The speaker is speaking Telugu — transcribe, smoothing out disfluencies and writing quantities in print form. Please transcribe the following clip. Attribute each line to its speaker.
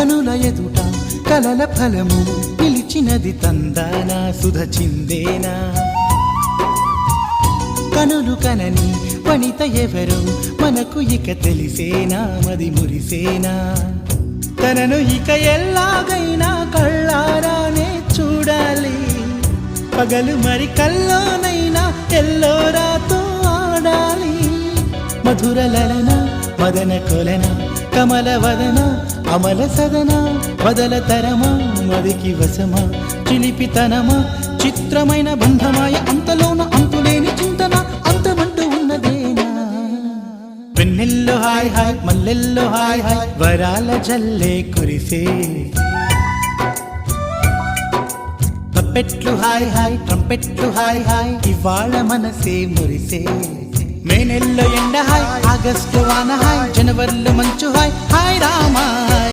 Speaker 1: కనుల ఎదుట కలల ఫలము పిలిచినది తందానా సుధ చిందేనా కనులు కనని వనిత ఎవరు మనకు ఇక తెలిసేనా మది మురిసేనా తనను ఇక ఎల్లాగైనా కళ్ళారానే చూడాలి పగలు మరి కల్లోనైనా ఎల్లోరాతో ఆడాలి మధుర లలన మదన కొలన కమల వదన అమల సదన వదల తరమా మదికి వశమా చిలిపితనమా చిత్రమైన బంధమాయ అంతలోన అంతులేని చింతన అంతమంటూ ఉన్నదేనా వెన్నెల్లో హాయ్ హాయ్ మల్లెల్లో హాయ్ హాయ్ వరాల జల్లే కురిసే తప్పెట్లు హాయ్ హాయ్ ట్రంపెట్లు హాయ్ హాయ్ ఇవాళ మనసే మురిసే మే నెల్లో ఎండ హాయ్ ఆగస్టు వాన హాయ్ జనవరిలో మంచు హాయ్ హాయ్ రామా